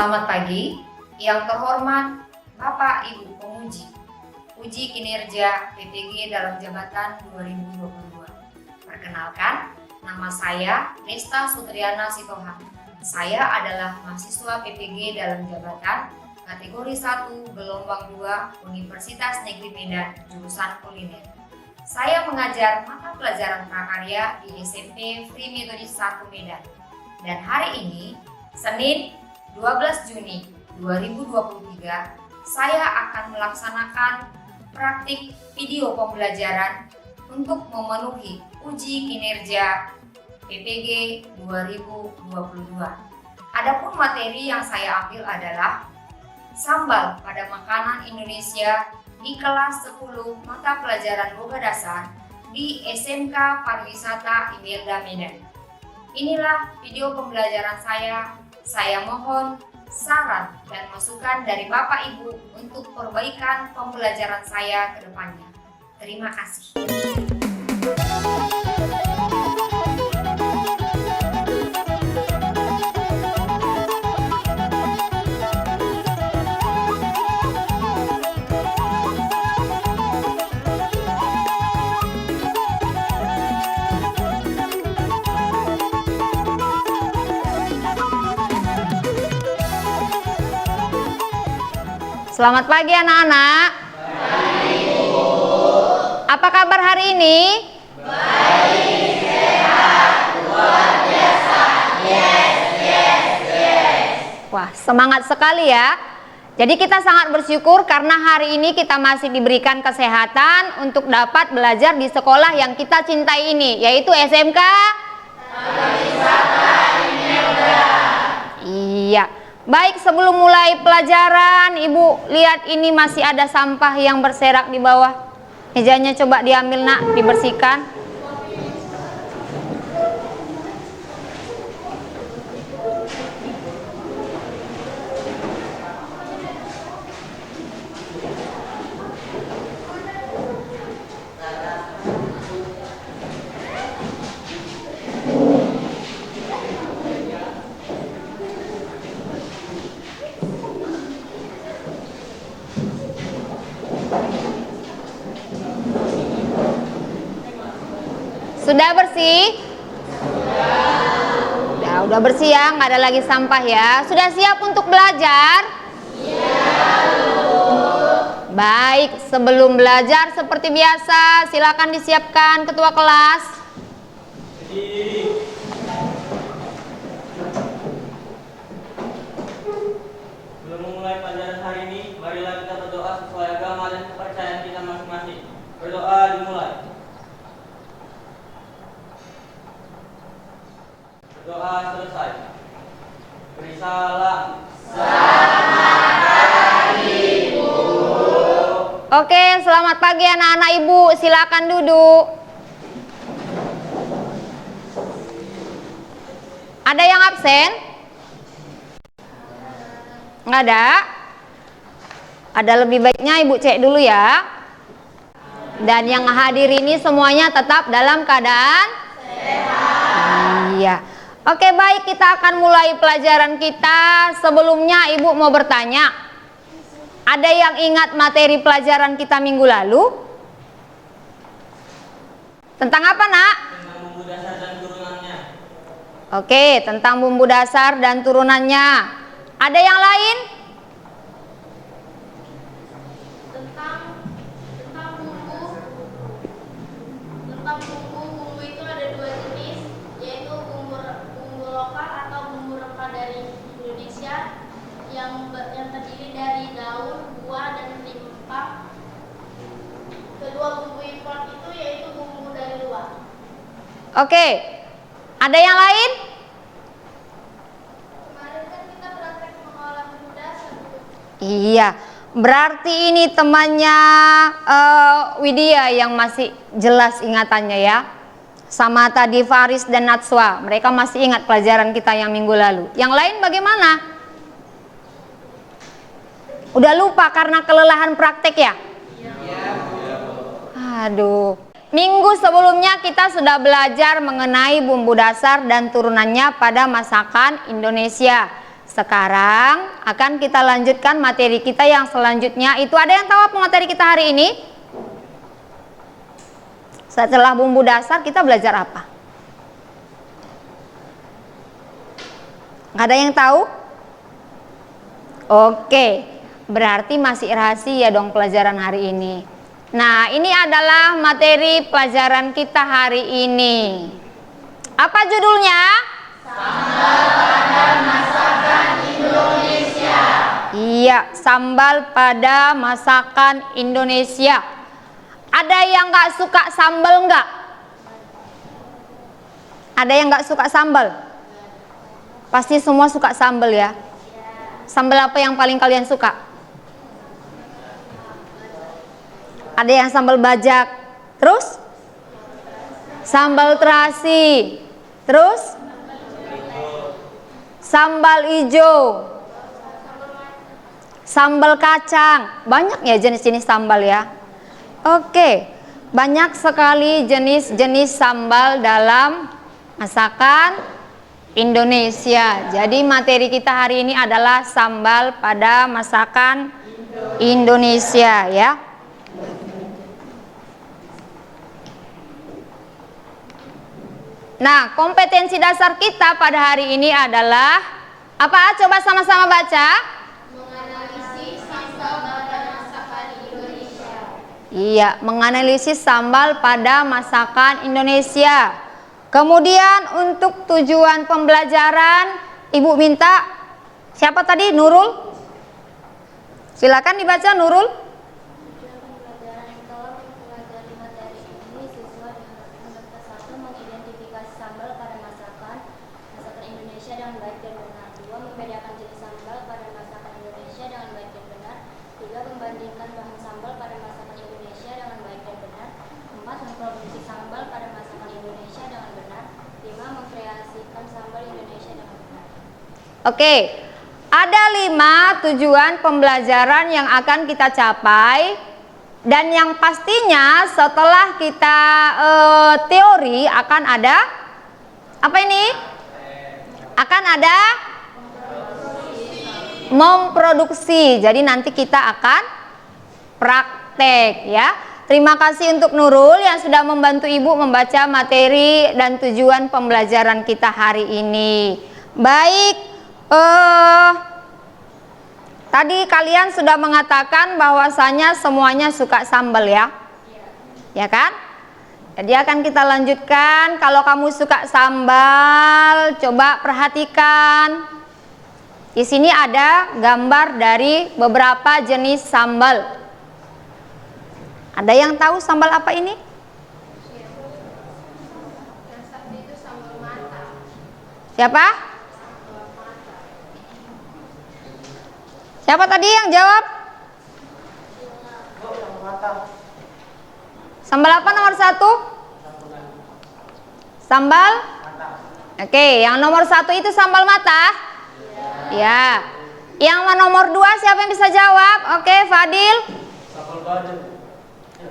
Selamat pagi, yang terhormat Bapak Ibu Penguji, uji kinerja PPG dalam jabatan 2022. Perkenalkan, nama saya Nesta Sutriana Sitohang. Saya adalah mahasiswa PPG dalam jabatan kategori 1 gelombang 2 Universitas Negeri Medan jurusan kuliner. Saya mengajar mata pelajaran prakarya di SMP Free Methodist 1 Medan. Dan hari ini, Senin 12 Juni 2023, saya akan melaksanakan praktik video pembelajaran untuk memenuhi uji kinerja PPG 2022. Adapun materi yang saya ambil adalah sambal pada makanan Indonesia di kelas 10 mata pelajaran Boga Dasar di SMK Pariwisata Imelda Medan. Inilah video pembelajaran saya. Saya mohon saran dan masukan dari Bapak Ibu untuk perbaikan pembelajaran saya ke depannya. Terima kasih. Selamat pagi anak-anak. Baik, Bu. Apa kabar hari ini? Baik, sehat, luar biasa. Yes. Wah, semangat sekali ya. Jadi kita sangat bersyukur karena hari ini kita masih diberikan kesehatan untuk dapat belajar di sekolah yang kita cintai ini, yaitu SMK Pariwisata Imelda. Iya. Baik, sebelum mulai pelajaran, Ibu lihat ini masih ada sampah yang berserak di bawah. Mejanya coba diambil nak, dibersihkan. Sudah bersih? Udah bersih ya, nggak ada lagi sampah ya. Sudah siap untuk belajar? Siap, Bu. Baik, sebelum belajar seperti biasa, silakan disiapkan ketua kelas. Sebelum memulai pelajaran hari ini, marilah kita berdoa sesuai agama dan kepercayaan kita masing-masing. Berdoa dimulai. Doa selesai. Beri salam. Selamat pagi, Bu. Oke, selamat pagi anak-anak Ibu. Silakan duduk. Ada yang absen? Nggak ada? Ada lebih baiknya Ibu cek dulu ya. Dan yang hadir ini semuanya tetap dalam keadaan sehat. Iya. Oke, baik, kita akan mulai pelajaran kita. Sebelumnya Ibu mau bertanya, ada yang ingat materi pelajaran kita minggu lalu? Tentang apa, Nak? Tentang bumbu dasar dan turunannya. Oke, tentang bumbu dasar dan turunannya. Ada yang lain? Bumbu itu ada dua jenis, yaitu bumbu lokal atau bumbu rempah dari Indonesia yang terdiri dari daun, buah, dan rempah. Kedua bumbu impor itu yaitu bumbu dari luar. Oke, ada yang lain? Kemarin kan kita praktek mengolah bumbu dasar. Iya, berarti ini temannya Widya yang masih jelas ingatannya ya. Sama tadi Faris dan Natswa, mereka masih ingat pelajaran kita yang minggu lalu. Yang lain bagaimana? Udah lupa karena kelelahan praktek ya? Aduh. Minggu sebelumnya kita sudah belajar mengenai bumbu dasar dan turunannya pada masakan Indonesia. sekarang akan kita lanjutkan materi kita yang selanjutnya. Itu ada yang tahu apa materi kita hari ini? Setelah bumbu dasar kita belajar apa? Nggak ada yang tahu? Oke, berarti masih rahasia dong pelajaran hari ini. Nah, ini adalah materi pelajaran kita hari ini. Apa judulnya? Sambal pada masakan Indonesia. Iya, sambal pada masakan Indonesia. Ada yang nggak suka sambal nggak? Ada yang nggak suka sambal? Pasti semua suka sambal ya. Sambal apa yang paling kalian suka? Ada yang sambal bajak, terus sambal terasi, terus sambal hijau, sambal kacang. Banyak ya jenis-jenis sambal ya. Oke, banyak sekali jenis-jenis sambal dalam masakan Indonesia. Jadi materi kita hari ini adalah sambal pada masakan Indonesia ya. Nah, kompetensi dasar kita pada hari ini adalah apa? Coba sama-sama baca. Menganalisis sambal pada masakan Indonesia. Iya, menganalisis sambal pada masakan Indonesia. Kemudian untuk tujuan pembelajaran, Ibu minta siapa tadi? Nurul? Silakan dibaca Nurul. Pelajaran telah mempelajari materi ini siswa dengan satu mengidentifikasi sambal pada masakan Indonesia dengan baik dan benar. 2. Membedakan jenis sambal pada masakan Indonesia dengan baik dan benar. 3. Membandingkan bahan sambal pada masakan Indonesia dengan baik dan benar. 4. Memproduksi sambal pada masakan Indonesia dengan benar. 5. Mengkreasikan sambal Indonesia dengan benar. Oke, ada 5 tujuan pembelajaran yang akan kita capai. Dan yang pastinya setelah kita teori akan ada apa ini? Akan ada memproduksi. Jadi nanti kita akan praktek ya. Terima kasih untuk Nurul yang sudah membantu Ibu membaca materi dan tujuan pembelajaran kita hari ini. Baik, tadi kalian sudah mengatakan bahwasanya semuanya suka sambal ya? Ya kan? Jadi akan kita lanjutkan. Kalau kamu suka sambal, coba perhatikan. Di sini ada gambar dari beberapa jenis sambal. Ada yang tahu sambal apa ini? Siapa? Siapa tadi yang jawab? Sambal apa nomor 1? Sambal? Oke, yang nomor 1 itu sambal mata? Ya. Yang nomor 2 siapa yang bisa jawab? Oke, Fadil.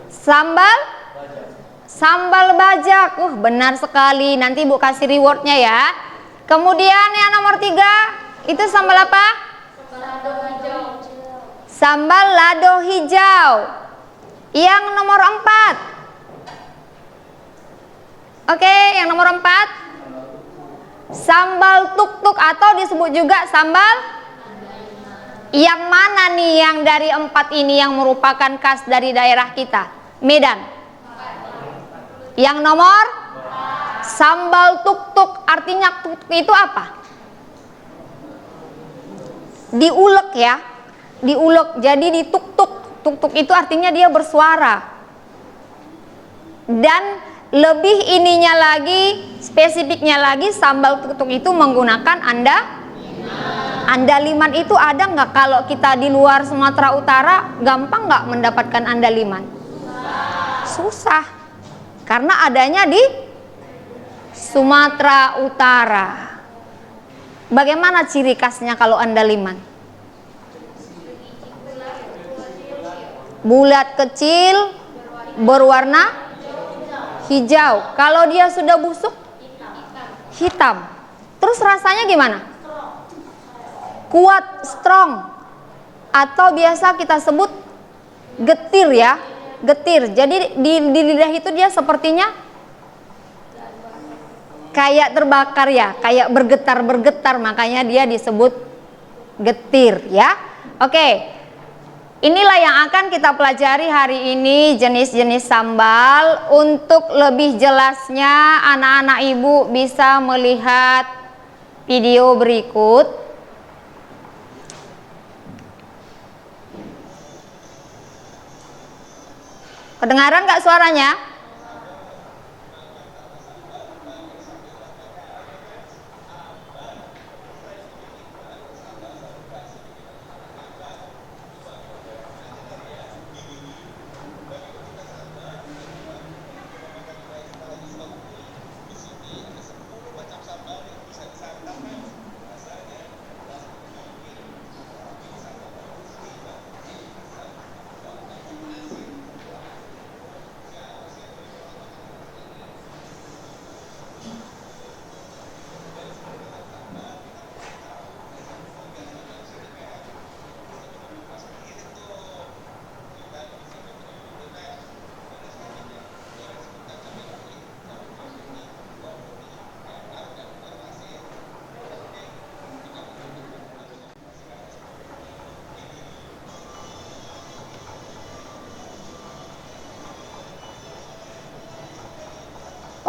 Sambal bajak. Sambal bajak. Benar sekali. Nanti Ibu kasih rewardnya ya. Kemudian yang nomor 3 itu sambal apa? Lado hijau. Sambal lado hijau. Yang nomor 4. Oke, yang nomor 4 sambal tuk-tuk atau disebut juga sambal. Yang mana nih yang dari 4 ini yang merupakan khas dari daerah kita? Medan. Yang nomor sambal tuk-tuk. Artinya tuk-tuk itu apa? Diulek ya. Diulek, jadi dituk-tuk. Tuk-tuk itu artinya dia bersuara. Dan lebih ininya lagi, spesifiknya lagi, sambal tuk-tuk itu menggunakan andaliman. Itu ada nggak kalau kita di luar Sumatera Utara? Gampang nggak mendapatkan andaliman? Susah. Karena adanya di Sumatera Utara. Bagaimana ciri khasnya kalau andaliman? Bulat kecil, berwarna hijau. Kalau dia sudah busuk, hitam. Terus rasanya gimana? kuat, strong, atau biasa kita sebut getir ya, getir. Jadi di lidah itu dia sepertinya kayak terbakar ya, kayak bergetar-bergetar, makanya dia disebut getir ya. Oke. Inilah yang akan kita pelajari hari ini, jenis-jenis sambal. Untuk lebih jelasnya anak-anak ibu bisa melihat video berikut. Kedengaran nggak suaranya?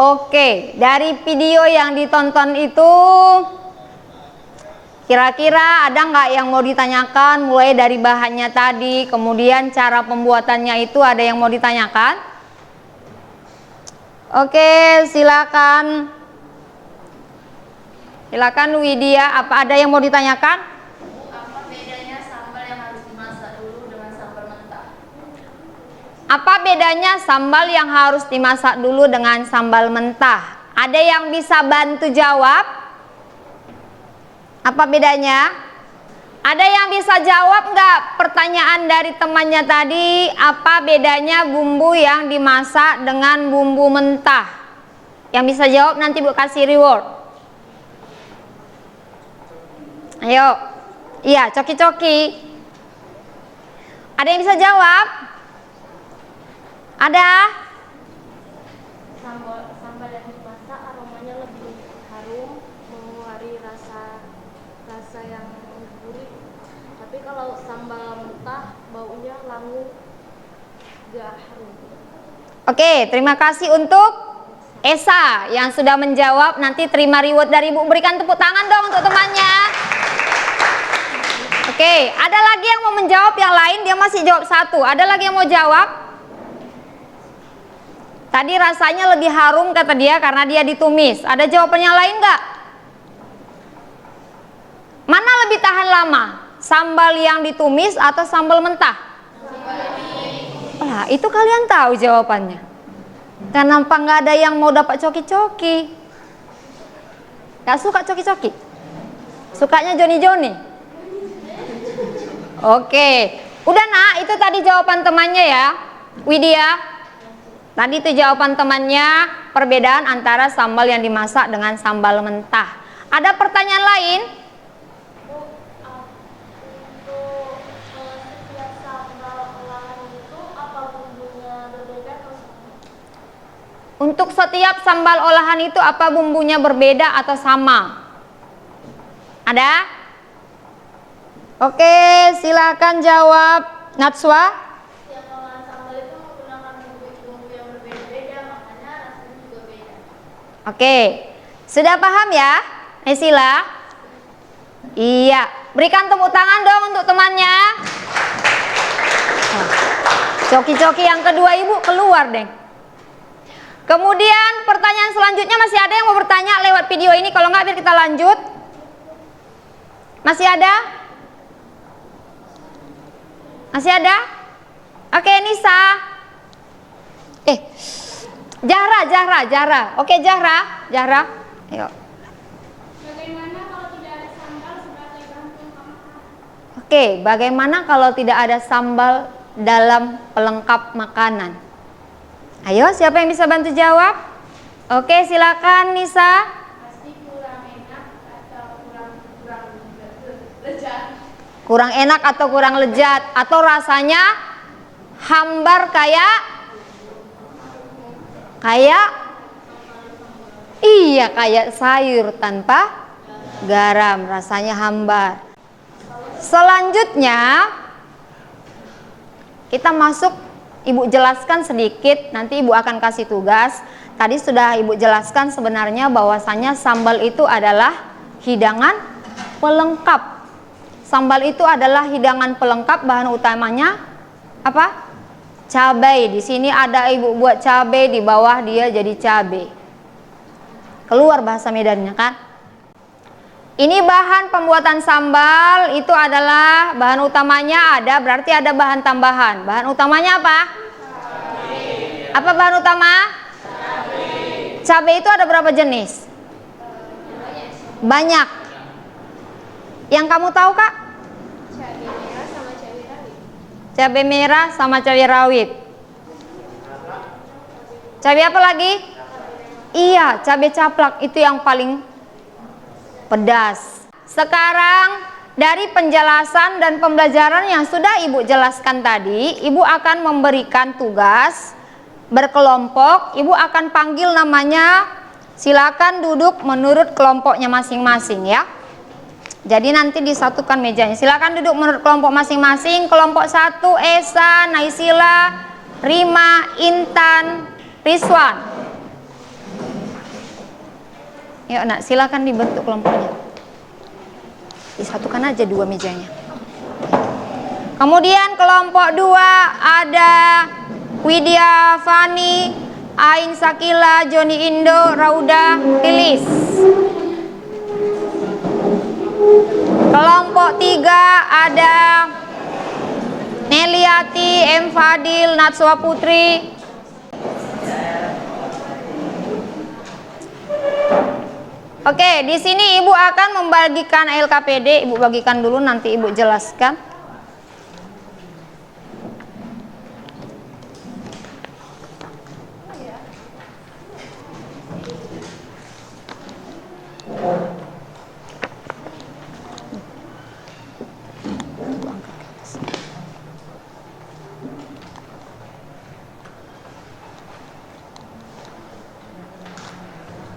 Oke, dari video yang ditonton itu kira-kira ada nggak yang mau ditanyakan, mulai dari bahannya tadi, kemudian cara pembuatannya itu ada yang mau ditanyakan? Oke, silakan. Silakan Widya, apa ada yang mau ditanyakan? Apa bedanya sambal yang harus dimasak dulu dengan sambal mentah? Apa bedanya sambal yang harus dimasak dulu dengan sambal mentah? Ada yang bisa bantu jawab? Apa bedanya? Ada yang bisa jawab nggak pertanyaan dari temannya tadi? Apa bedanya bumbu yang dimasak dengan bumbu mentah? Yang bisa jawab nanti Bu kasih reward. Ayo. Iya, coki-coki. Ada yang bisa jawab? Ada? Sambal yang dimasak aromanya lebih harum, mengeluarkan rasa yang gurih. Tapi kalau sambal mentah baunya langu, gak harum. Oke, terima kasih untuk Esa yang sudah menjawab. Nanti terima reward dari Ibu. Berikan tepuk tangan dong untuk temannya. Oke, ada lagi yang mau menjawab yang lain? Dia masih jawab satu. Ada lagi yang mau jawab? Tadi rasanya lebih harum kata dia karena dia ditumis. Ada jawaban yang lain nggak? Mana lebih tahan lama? Sambal yang ditumis atau sambal mentah? Lah, itu kalian tahu jawabannya. Dan nampak nggak ada yang mau dapat coki-coki. Nggak suka coki-coki? Sukanya Joni-Joni? Oke. Udah nak, itu tadi jawaban temannya ya, Widya. Tadi itu jawaban temannya, perbedaan antara sambal yang dimasak dengan sambal mentah. Ada pertanyaan lain? Untuk setiap sambal olahan itu apa bumbunya berbeda atau sama? Untuk setiap sambal olahan itu apa bumbunya berbeda atau sama? Ada? Oke, silakan jawab Natswa. Setiap olahan sambal itu menggunakan bumbu yang berbeda-beda, makanya rasanya juga beda. Oke, sudah paham ya, Nesila? Iya, berikan tepuk tangan dong untuk temannya. Coki-coki yang kedua Ibu keluar deh. Kemudian pertanyaan selanjutnya, masih ada yang mau bertanya lewat video ini? Kalau nggak, biar kita lanjut. Masih ada? Masih ada? Oke, Nisa. Zahra. Oke, Zahra. Ayo. Bagaimana kalau tidak ada sambal sebagai bahan pelengkap? Oke, bagaimana kalau tidak ada sambal dalam pelengkap makanan? Ayo, siapa yang bisa bantu jawab? Oke, silakan Nisa. Pasti kurang enak atau kurang lezat. Kurang enak atau kurang lezat, atau rasanya hambar kayak iya, kayak sayur tanpa garam, rasanya hambar. Selanjutnya kita masuk, Ibu jelaskan sedikit, nanti Ibu akan kasih tugas. Tadi sudah Ibu jelaskan sebenarnya bahwasanya sambal itu adalah hidangan pelengkap. Sambal itu adalah hidangan pelengkap, bahan utamanya apa? Cabai. Di sini ada Ibu buat cabai, di bawah dia jadi cabai. Keluar bahasa Medannya kan? Ini bahan pembuatan sambal itu adalah bahan utamanya ada, berarti ada bahan tambahan. Bahan utamanya apa? Cabai. Apa bahan utama? Cabai. Cabai itu ada berapa jenis? Banyak. Yang kamu tahu, Kak? Cabai merah sama cabai rawit. Cabai apa lagi? Iya, cabai caplak itu yang paling pedas. Sekarang dari penjelasan dan pembelajaran yang sudah Ibu jelaskan tadi, Ibu akan memberikan tugas berkelompok. Ibu akan panggil namanya, silakan duduk menurut kelompoknya masing-masing ya. Jadi nanti disatukan mejanya. Silakan duduk menurut kelompok masing-masing. Kelompok 1 Esa, Naisila, Rima, Intan, Rizwan. Yuk nak, silakan dibentuk kelompoknya. Disatukan aja dua mejanya. Kemudian kelompok 2 ada Widya Fani, Ain Sakila, Joni Indo, Rauda, Lilis. Kelompok 3 ada Neliati, M Fadil, Natswa Putri. Oke, di sini Ibu akan membagikan LKPD. Ibu bagikan dulu, nanti Ibu jelaskan.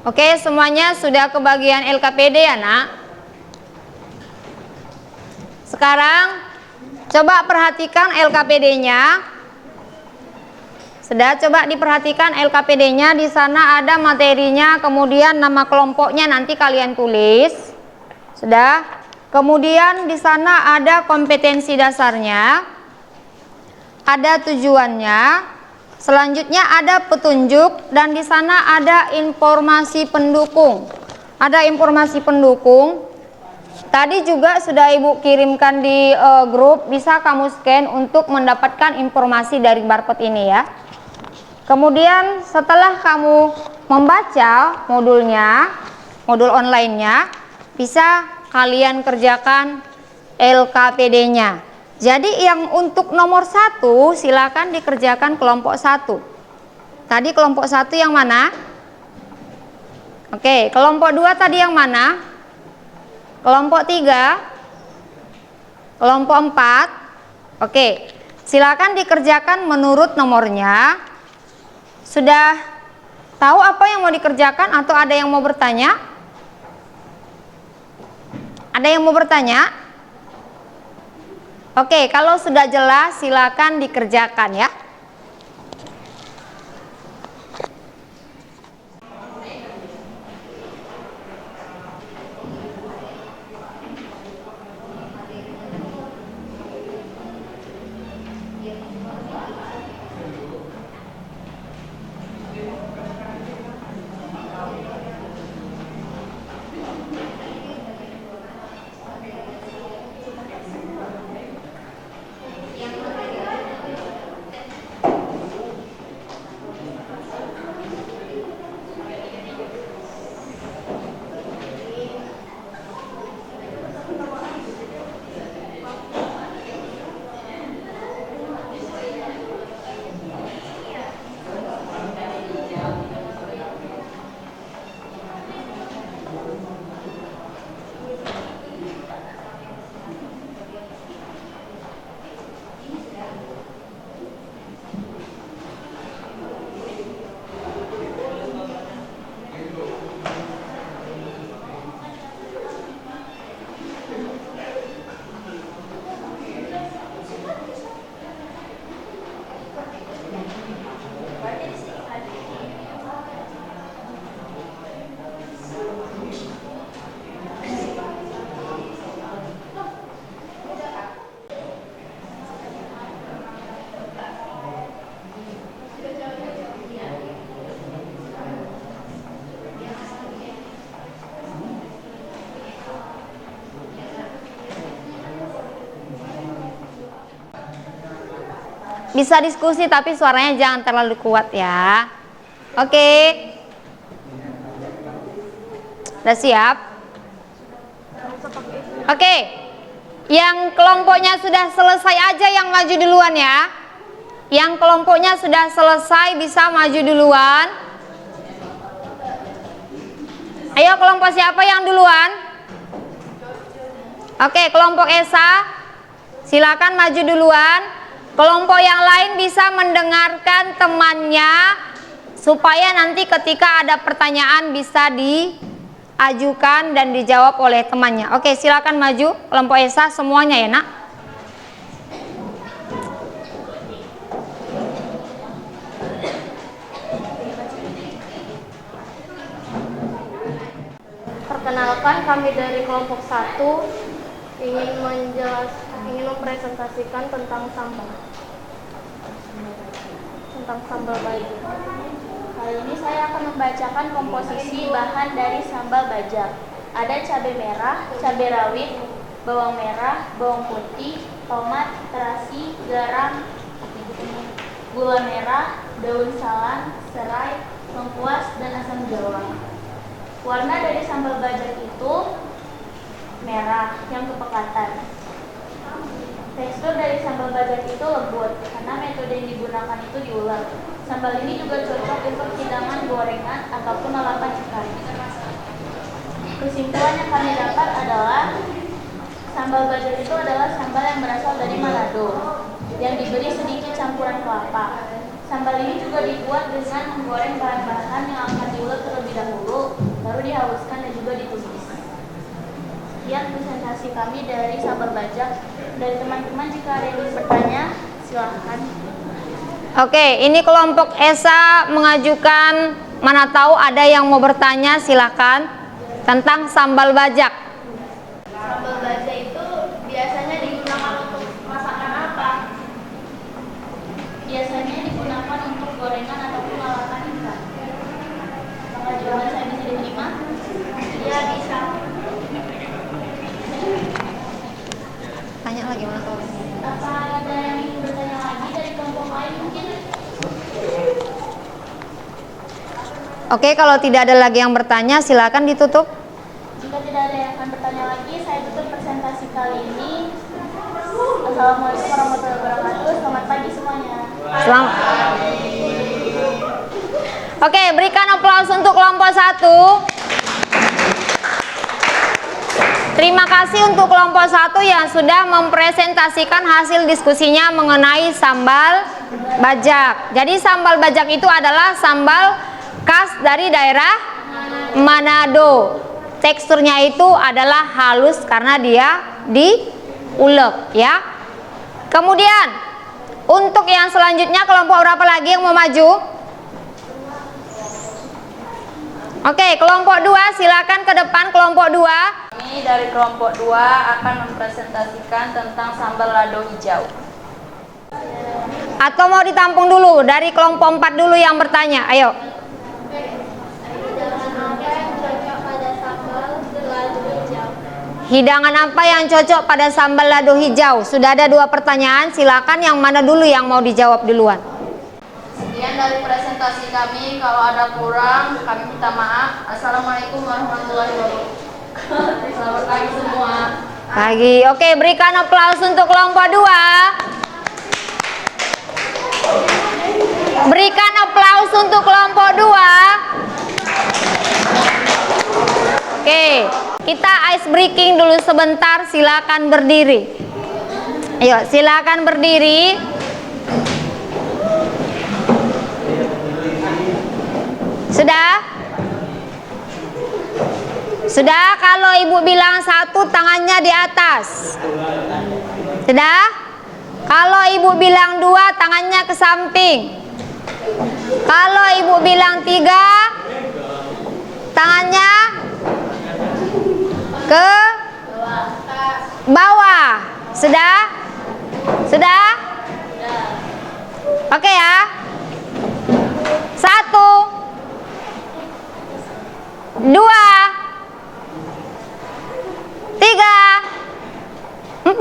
Oke, semuanya sudah kebagian LKPD ya nak? Sekarang coba perhatikan LKPD-nya. Sudah, coba diperhatikan LKPD-nya. Di sana ada materinya, kemudian nama kelompoknya nanti kalian tulis. Sudah. Kemudian di sana ada kompetensi dasarnya, ada tujuannya. Selanjutnya ada petunjuk, dan di sana ada informasi pendukung. Ada informasi pendukung. Tadi juga sudah Ibu kirimkan di grup, bisa kamu scan untuk mendapatkan informasi dari barcode ini ya. Kemudian setelah kamu membaca modulnya, modul online-nya, bisa kalian kerjakan LKPD-nya. Jadi yang untuk nomor 1 silakan dikerjakan kelompok 1. Tadi kelompok 1 yang mana? Oke, kelompok 2 tadi yang mana? Kelompok 3? Kelompok 4? Oke, silakan dikerjakan menurut nomornya. Sudah tahu apa yang mau dikerjakan atau ada yang mau bertanya? Ada yang mau bertanya? Oke, kalau sudah jelas silakan dikerjakan ya. bisa diskusi tapi suaranya jangan terlalu kuat ya. Oke. Udah siap? Oke. Yang kelompoknya sudah selesai aja yang maju duluan ya. Yang kelompoknya sudah selesai bisa maju duluan. Ayo kelompok siapa yang duluan? Oke, kelompok Esa. Silakan maju duluan. Kelompok yang lain bisa mendengarkan temannya supaya nanti ketika ada pertanyaan bisa diajukan dan dijawab oleh temannya. Oke, silakan maju kelompok Esa semuanya ya, Nak. Perkenalkan, kami dari kelompok 1 ingin mempresentasikan tentang sambal bajak. Kali ini saya akan membacakan komposisi bahan dari sambal bajak. Ada cabai merah, cabai rawit, bawang merah, bawang putih, tomat, terasi, garam, gula merah, daun salam, serai, lengkuas, dan asam jawa. Warna dari sambal bajak itu merah yang kepekatan. Tekstur dari sambal bajak itu lembut karena metode yang digunakan itu diulek. Sambal ini juga cocok untuk hidangan gorengan ataupun lalapan ikan. Kesimpulan yang kami dapat adalah sambal bajak itu adalah sambal yang berasal dari Manado yang diberi sedikit campuran kelapa. Sambal ini juga dibuat dengan menggoreng bahan-bahan yang akan diulek terlebih dahulu, baru dihaluskan dan juga ditumis. Sekian presentasi kami dari sambal bajak. Dari teman-teman jika ada yang ingin bertanya, silahkan. Oke, ini kelompok Esa mengajukan, mana tahu ada yang mau bertanya, silahkan, tentang sambal bajak. Sambal bajak itu biasanya digunakan untuk masakan apa? Biasanya digunakan untuk gorengan ataupun lalapan ikan. Apakah jawaban saya bisa diterima? Ya, bisa. Tanya lagi, mana tahu. Apa ada yang ingin bertanya lagi dari kelompok lain mungkin? Oke, kalau tidak ada lagi yang bertanya, silakan ditutup. Jika tidak ada yang akan bertanya lagi, saya tutup presentasi kali ini. Assalamualaikum warahmatullahi wabarakatuh. Selamat pagi semuanya. Selamat. Oke, berikan aplaus untuk kelompok 1. Terima kasih untuk kelompok 1 yang sudah mempresentasikan hasil diskusinya mengenai sambal bajak. Jadi sambal bajak itu adalah sambal khas dari daerah Manado. Teksturnya itu adalah halus karena dia diulek ya. Kemudian untuk yang selanjutnya kelompok berapa lagi yang mau maju? Oke, kelompok 2 silakan ke depan kelompok 2. Kami dari kelompok 2 akan mempresentasikan tentang sambal lado hijau. Atau mau ditampung dulu dari kelompok 4 dulu yang bertanya. Ayo. Hidangan apa yang cocok pada sambal lado hijau? Sudah ada 2 pertanyaan, silakan yang mana dulu yang mau dijawab duluan. Sekian dari presentasi kami. Kalau ada kurang, kami minta maaf. Assalamualaikum warahmatullahi wabarakatuh. Selamat pagi semua. Pagi. Oke, berikan aplaus untuk kelompok 2. Berikan aplaus untuk kelompok 2. Oke, kita ice breaking dulu sebentar. Silakan berdiri. Ayo, silakan berdiri. Sudah? Sudah, kalau ibu bilang 1 tangannya di atas. Sudah? Kalau ibu bilang 2 tangannya ke samping. Kalau ibu bilang 3 tangannya ke bawah. Sudah? Sudah? Oke ya. 1 2 3 4.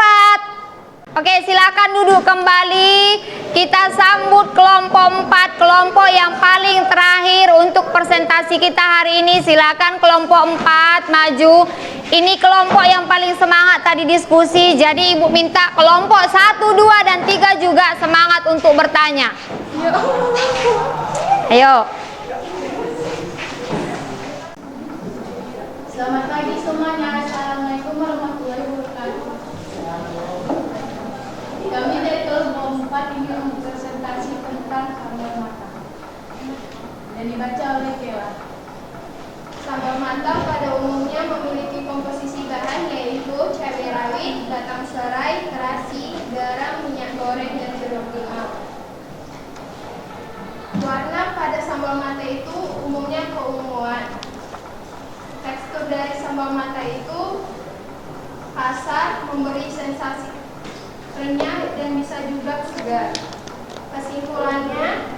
Oke, silakan duduk kembali. Kita sambut kelompok 4, kelompok yang paling terakhir untuk presentasi kita hari ini. Silakan kelompok 4 maju. Ini kelompok yang paling semangat tadi diskusi. Jadi Ibu minta kelompok 1, 2, dan 3 juga semangat untuk bertanya. Ayo. Selamat pagi semuanya. Assalamualaikum warahmatullahi wabarakatuh. Kami dari kelompok 4 ingin mempresentasi tentang sambal matang dan dibaca oleh Kela. Sambal matang pada umumnya memiliki komposisi bahan yaitu cabai rawit, batang serai, terasi, garam, minyak goreng, dan jeruk limau. Warna pada sambal mata itu umumnya keunguan. Tekstur dari sambal mata itu kasar, memberi sensasi renyah, dan bisa juga segar. Kesimpulannya,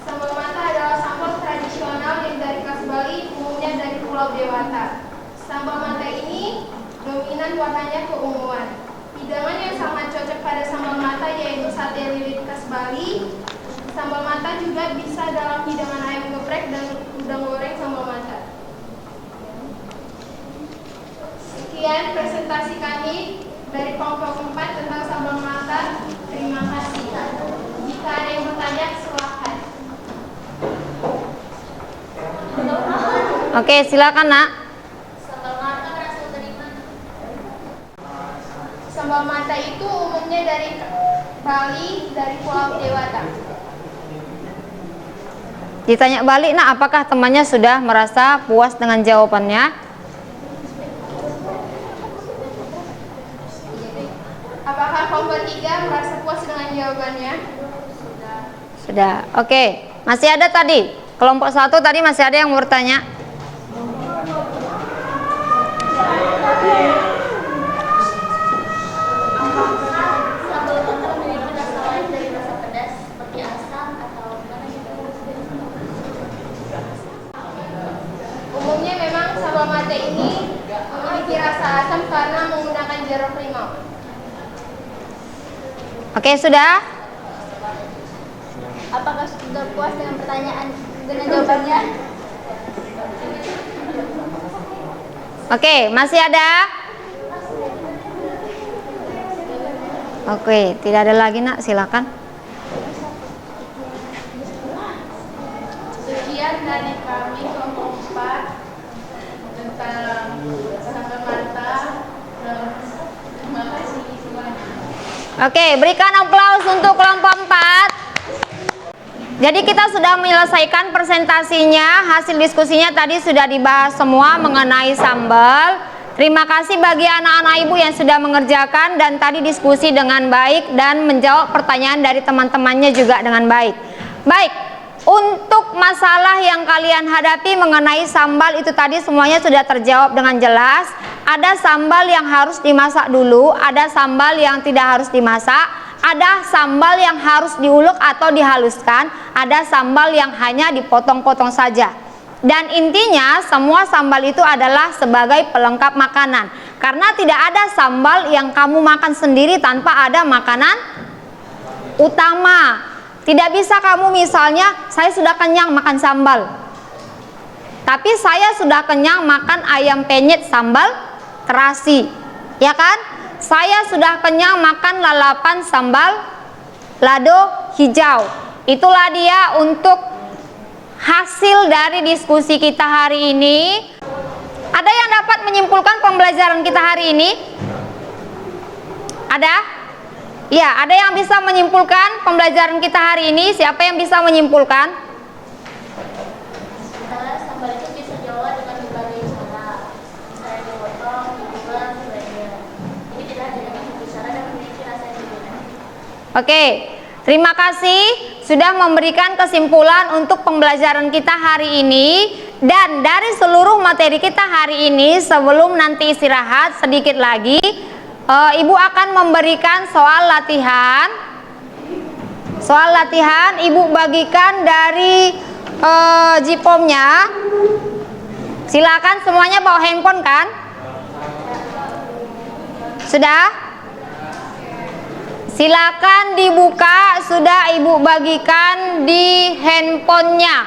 sambal mata adalah sambal tradisional yang dari khas Bali, umumnya dari Pulau Dewata. Sambal mata ini dominan warnanya keunguan. Hidangan yang sangat cocok pada sambal mata yaitu sate lilit khas Bali. Sambal mata juga bisa dalam hidangan ayam geprek dan udang goreng sambal mata. Sekian presentasi kami dari kelompok 4 tentang sambal mata. Terima kasih. Jika ada yang bertanya, silakan. Oke, silakan Nak. Sambal mata berasal dari mana? Sambal mata itu umumnya dari Bali, dari Pulau Dewata. Ditanya balik Nak, apakah temannya sudah merasa puas dengan jawabannya? Apakah kelompok 3 merasa puas dengan jawabannya? Sudah. Oke, masih ada tadi. Kelompok 1 tadi masih ada yang mau bertanya. Sambal mata memiliki rasa lain dari rasa pedas seperti asam atau gimana gitu? Umumnya memang sambal mata ini memiliki rasa asam karena menggunakan jeruk limau. Oke, sudah? Apakah sudah puas dengan jawabannya? Oke, masih ada? Oke, tidak ada lagi Nak, silakan. Sekian dari kami kelompok 4 tentang sambal mata. Terima kasih semuanya. Oke, berikan aplaus untuk kelompok 4. Jadi kita sudah menyelesaikan presentasinya, hasil diskusinya tadi sudah dibahas semua mengenai sambal. Terima kasih bagi anak-anak ibu yang sudah mengerjakan dan tadi diskusi dengan baik dan menjawab pertanyaan dari teman-temannya juga dengan baik. Baik, untuk masalah yang kalian hadapi mengenai sambal itu tadi semuanya sudah terjawab dengan jelas. Ada sambal yang harus dimasak dulu, ada sambal yang tidak harus dimasak, ada sambal yang harus diulek atau dihaluskan, ada sambal yang hanya dipotong-potong saja. Dan intinya semua sambal itu adalah sebagai pelengkap makanan. Karena tidak ada sambal yang kamu makan sendiri tanpa ada makanan utama. Tidak bisa kamu misalnya, saya sudah kenyang makan sambal, tapi saya sudah kenyang makan ayam penyet sambal terasi, ya kan? Saya sudah kenyang makan lalapan sambal lado hijau. Itulah dia untuk hasil dari diskusi kita hari ini. Ada yang dapat menyimpulkan pembelajaran kita hari ini? Ada? Ya, ada yang bisa menyimpulkan pembelajaran kita hari ini? Siapa yang bisa menyimpulkan? Sambal itu bisa diolah dengan berbagai cara. Misalnya dipotong, dibuat, sebagainya. Jadi tidak hanya dengan satu cara dan memiliki rasa yang berbeda. Oke, terima kasih sudah memberikan kesimpulan untuk pembelajaran kita hari ini. Dan dari seluruh materi kita hari ini, sebelum nanti istirahat sedikit lagi, Ibu akan memberikan soal latihan. Soal latihan Ibu bagikan dari Jipomnya. Silakan semuanya bawa handphone kan? Sudah? Silakan dibuka, sudah Ibu bagikan di handphonenya.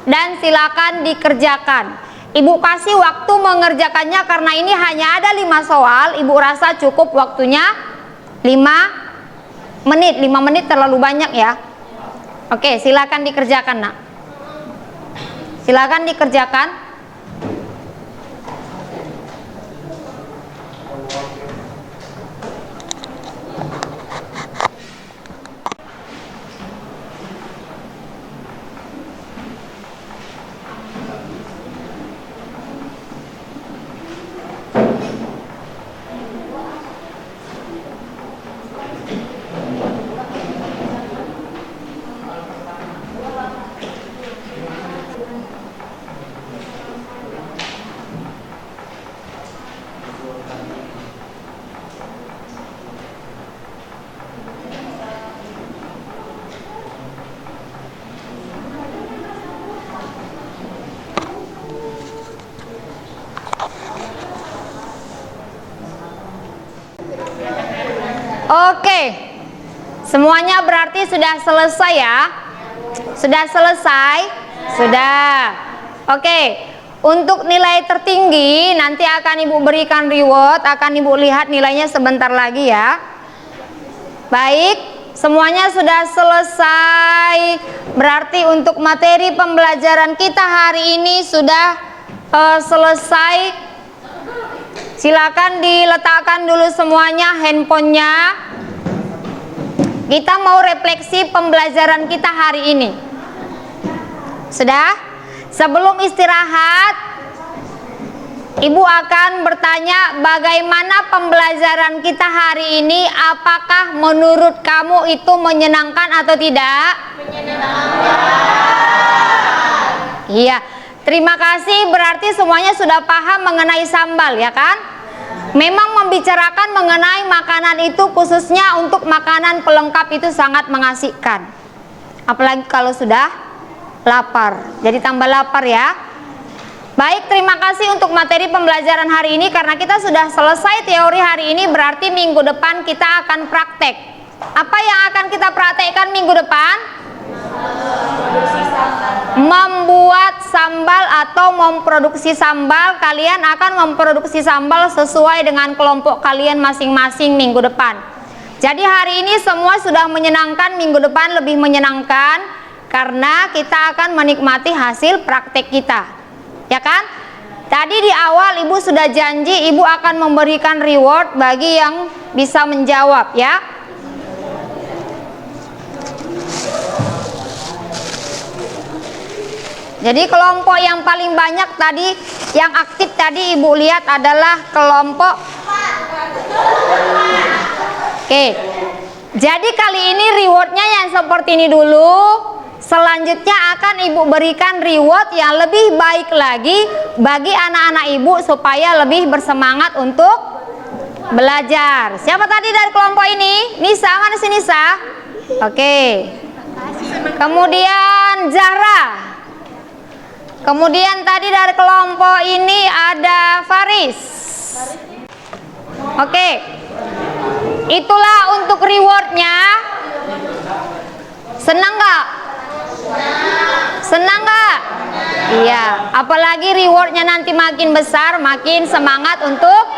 Dan silakan dikerjakan. Ibu kasih waktu mengerjakannya karena ini hanya ada 5 soal. Ibu rasa cukup waktunya 5 menit. 5 menit terlalu banyak ya. Oke, silakan dikerjakan, Nak. Silakan dikerjakan. Oke, semuanya berarti sudah selesai ya? Sudah selesai? Sudah. Oke, untuk nilai tertinggi nanti akan Ibu berikan reward, akan Ibu lihat nilainya sebentar lagi ya. Baik, semuanya sudah selesai. Berarti untuk materi pembelajaran kita hari ini sudah selesai. Silakan diletakkan dulu semuanya handphonenya. Kita mau refleksi pembelajaran kita hari ini. Sudah? Sebelum istirahat, Ibu akan bertanya bagaimana pembelajaran kita hari ini. Apakah menurut kamu itu menyenangkan atau tidak? Menyenangkan. Iya. Terima kasih, berarti semuanya sudah paham mengenai sambal ya kan? Memang membicarakan mengenai makanan itu khususnya untuk makanan pelengkap itu sangat mengasihkan. Apalagi kalau sudah lapar. Jadi tambah lapar ya. Baik, terima kasih untuk materi pembelajaran hari ini. Karena kita sudah selesai teori hari ini, berarti minggu depan kita akan praktek. Apa yang akan kita praktekkan minggu depan? Membuat sambal atau memproduksi sambal. Kalian akan memproduksi sambal sesuai dengan kelompok kalian masing-masing minggu depan. Jadi hari ini semua sudah menyenangkan, minggu depan lebih menyenangkan karena kita akan menikmati hasil praktek kita. Ya kan? Tadi di awal Ibu sudah janji Ibu akan memberikan reward bagi yang bisa menjawab ya. Jadi kelompok yang paling banyak tadi, yang aktif tadi Ibu lihat adalah kelompok. Oke. Jadi kali ini rewardnya yang seperti ini dulu. Selanjutnya akan Ibu berikan reward yang lebih baik lagi bagi anak-anak Ibu supaya lebih bersemangat untuk belajar. Siapa tadi dari kelompok ini? Nisa, mana sih Nisa? Oke. Kemudian Zahra. Kemudian tadi dari kelompok ini ada Faris. Oke. Itulah untuk rewardnya. Senang gak? Senang gak? Iya. Apalagi rewardnya nanti makin besar, makin semangat untuk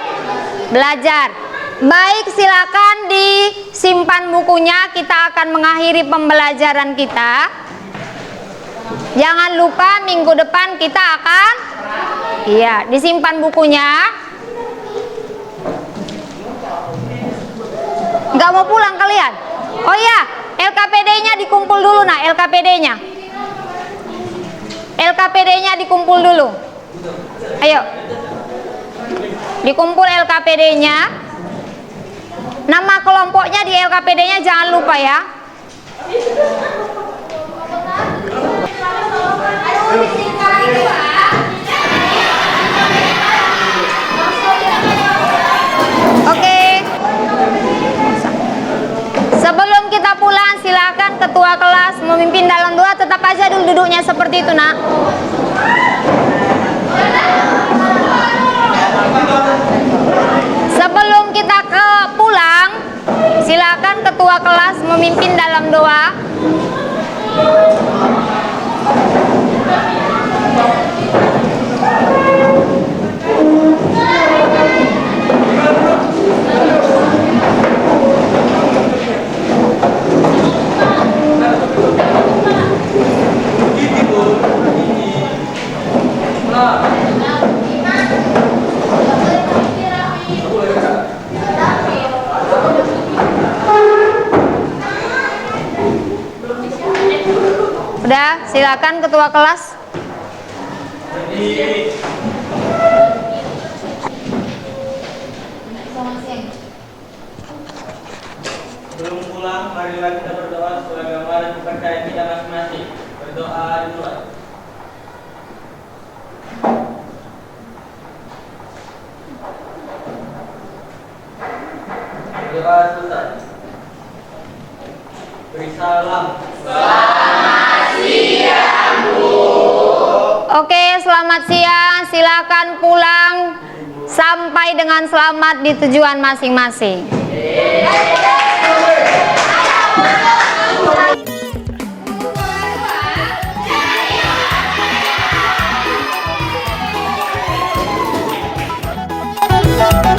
belajar. Baik, silakan disimpan bukunya. Kita akan mengakhiri pembelajaran kita. Jangan lupa minggu depan kita akan disimpan bukunya. Nggak mau pulang kalian? Oh iya, LKPD-nya dikumpul dulu nah, LKPD-nya. LKPD-nya dikumpul dulu. Ayo. Dikumpul LKPD-nya. Nama kelompoknya di LKPD-nya jangan lupa ya. Oke. Sebelum kita pulang silakan ketua kelas memimpin dalam doa. Tetap aja dulu duduknya seperti itu nak. Sebelum kita pulang Silakan ketua kelas memimpin dalam doa. Udah, silakan ketua kelas. Sebelum pulang, marilah kita berdoa sesuai agama dan kepercayaan kita masing-masing. Berdoa dimulai. Berdoa selesai. Beri salam. Oke, selamat siang. Silakan pulang sampai dengan selamat di tujuan masing-masing. Thank you.